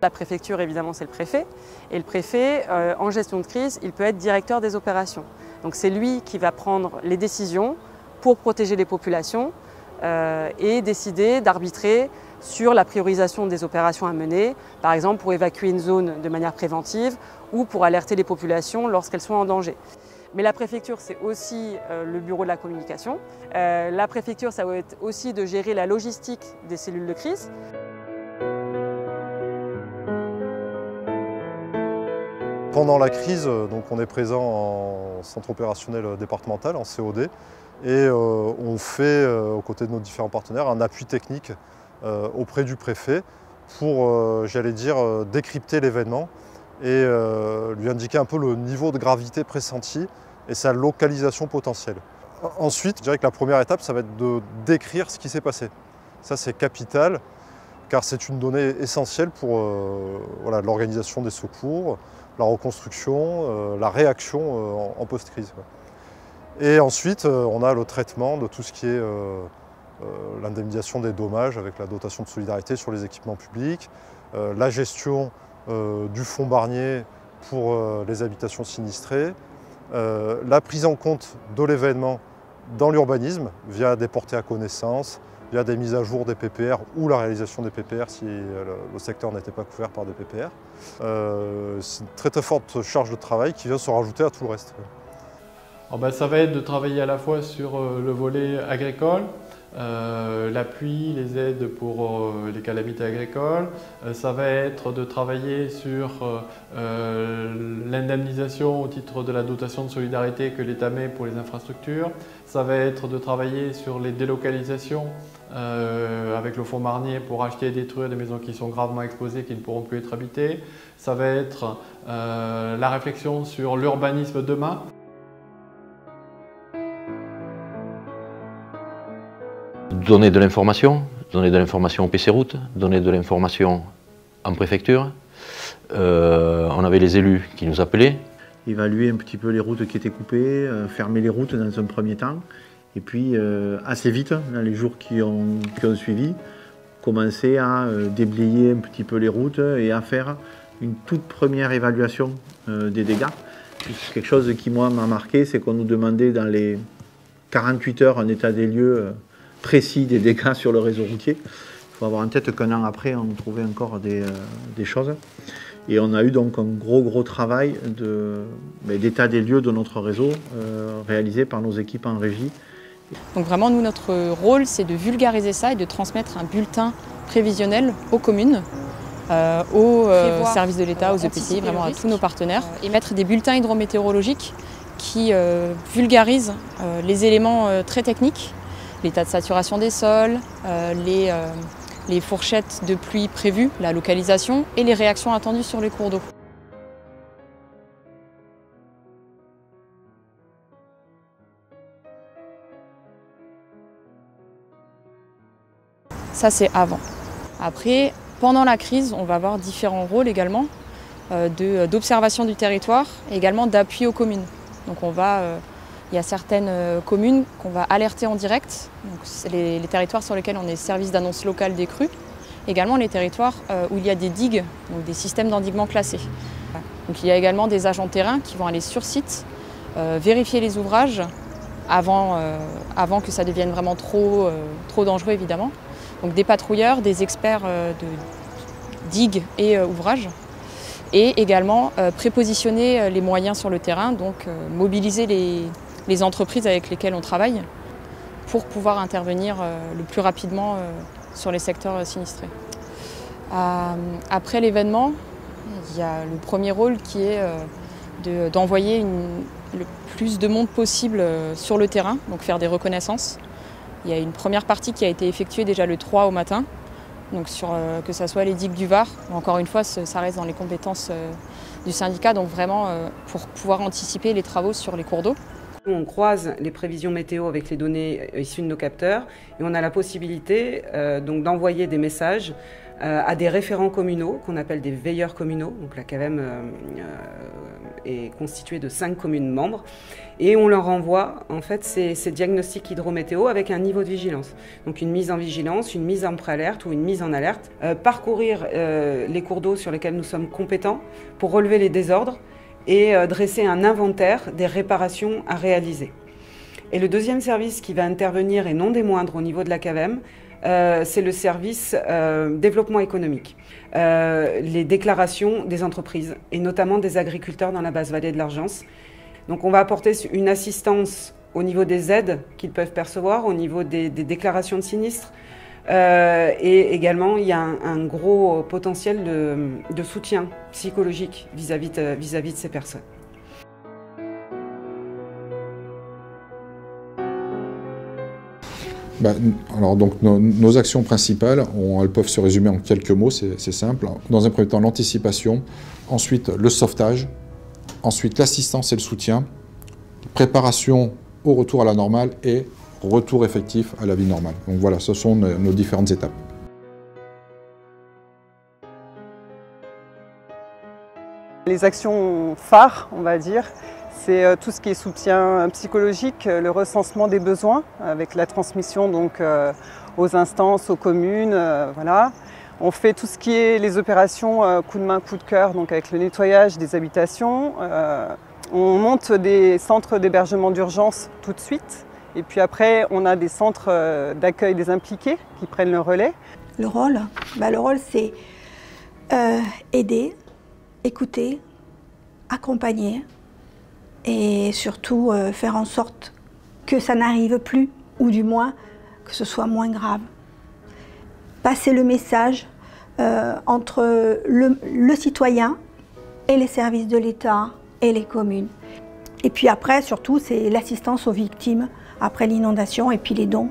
La préfecture, évidemment, c'est le préfet. Et le préfet, en gestion de crise, il peut être directeur des opérations. Donc c'est lui qui va prendre les décisions pour protéger les populations et décider d'arbitrer sur la priorisation des opérations à mener, par exemple pour évacuer une zone de manière préventive ou pour alerter les populations lorsqu'elles sont en danger. Mais la préfecture, c'est aussi le bureau de la communication. La préfecture, ça va être aussi de gérer la logistique des cellules de crise. Pendant la crise, donc on est présent en centre opérationnel départemental, en COD, et on fait, aux côtés de nos différents partenaires, un appui technique auprès du préfet pour, j'allais dire, décrypter l'événement et lui indiquer un peu le niveau de gravité pressenti et sa localisation potentielle. Ensuite, je dirais que la première étape, ça va être de décrire ce qui s'est passé. Ça, c'est capital, car c'est une donnée essentielle pour voilà, l'organisation des secours, la reconstruction, la réaction en post-crise. Et ensuite, on a le traitement de tout ce qui est l'indemnisation des dommages avec la dotation de solidarité sur les équipements publics, la gestion du fonds Barnier pour les habitations sinistrées, la prise en compte de l'événement dans l'urbanisme via des portées à connaissance, via des mises à jour des PPR ou la réalisation des PPR si le secteur n'était pas couvert par des PPR. C'est une très forte charge de travail qui vient se rajouter à tout le reste. Ça va être de travailler à la fois sur le volet agricole, l'appui, les aides pour les calamités agricoles. Ça va être de travailler sur l'indemnisation au titre de la dotation de solidarité que l'État met pour les infrastructures. Ça va être de travailler sur les délocalisations avec le fonds Barnier pour acheter et détruire des maisons qui sont gravement exposées, qui ne pourront plus être habitées. Ça va être la réflexion sur l'urbanisme demain. Donner de l'information au PC Route, donner de l'information en préfecture. On avait les élus qui nous appelaient. Évaluer un petit peu les routes qui étaient coupées, fermer les routes dans un premier temps. Et puis assez vite, dans les jours qui ont suivi, commencer à déblayer un petit peu les routes et à faire une toute première évaluation des dégâts. Quelque chose qui moi m'a marqué, c'est qu'on nous demandait dans les 48 heures un état des lieux précis des dégâts sur le réseau routier. Il faut avoir en tête qu'un an après, on trouvait encore des choses. Et on a eu donc un gros travail d'état des lieux de notre réseau réalisé par nos équipes en régie. Donc vraiment, nous, notre rôle, c'est de vulgariser ça et de transmettre un bulletin prévisionnel aux communes, aux services de l'État, aux EPCI, vraiment à tous nos partenaires, et mettre des bulletins hydrométéorologiques qui vulgarisent les éléments très techniques, l'état de saturation des sols, les fourchettes de pluie prévues, la localisation et les réactions attendues sur les cours d'eau. Ça, c'est avant. Après, pendant la crise, on va avoir différents rôles également d'observation du territoire et également d'appui aux communes. Donc il y a certaines communes qu'on va alerter en direct, donc c'est les territoires sur lesquels on est service d'annonce locale des crues, également les territoires où il y a des digues, donc des systèmes d'endiguement classés. Donc il y a également des agents de terrain qui vont aller sur site, vérifier les ouvrages avant que ça devienne vraiment trop dangereux évidemment. Donc des patrouilleurs, des experts de digues et ouvrages, et également prépositionner les moyens sur le terrain, donc mobiliser les entreprises avec lesquelles on travaille pour pouvoir intervenir le plus rapidement sur les secteurs sinistrés. Après l'événement, il y a le premier rôle qui est d'envoyer le plus de monde possible sur le terrain, donc faire des reconnaissances. Il y a une première partie qui a été effectuée déjà le 3 au matin, donc que ce soit les digues du Var. Encore une fois, ça reste dans les compétences du syndicat, donc vraiment pour pouvoir anticiper les travaux sur les cours d'eau. On croise les prévisions météo avec les données issues de nos capteurs et on a la possibilité donc d'envoyer des messages à des référents communaux qu'on appelle des veilleurs communaux. Donc la CAVEM est constituée de 5 communes membres et on leur envoie en fait ces diagnostics hydrométéo avec un niveau de vigilance. Donc une mise en vigilance, une mise en préalerte ou une mise en alerte. Parcourir les cours d'eau sur lesquels nous sommes compétents pour relever les désordres et dresser un inventaire des réparations à réaliser. Et le deuxième service qui va intervenir, et non des moindres au niveau de la CAVEM, c'est le service développement économique. Les déclarations des entreprises, et notamment des agriculteurs dans la basse vallée de l'Argence. Donc on va apporter une assistance au niveau des aides qu'ils peuvent percevoir, au niveau des déclarations de sinistres. Et également, il y a un gros potentiel de soutien psychologique vis-à-vis de ces personnes. Alors donc nos actions principales, elles peuvent se résumer en quelques mots, c'est simple. Dans un premier temps, l'anticipation, ensuite le sauvetage, ensuite l'assistance et le soutien, préparation au retour à la normale et retour effectif à la vie normale. Donc voilà, ce sont nos différentes étapes. Les actions phares, on va dire, c'est tout ce qui est soutien psychologique, le recensement des besoins avec la transmission donc, aux instances, aux communes. Voilà. On fait tout ce qui est les opérations coup de main, coup de cœur, donc avec le nettoyage des habitations. On monte des centres d'hébergement d'urgence tout de suite. Et puis après, on a des centres d'accueil des impliqués qui prennent le relais. Le rôle, c'est aider, écouter, accompagner et surtout faire en sorte que ça n'arrive plus, ou du moins que ce soit moins grave. Passer le message entre le citoyen et les services de l'État et les communes. Et puis après, surtout, c'est l'assistance aux victimes après l'inondation et puis les dons.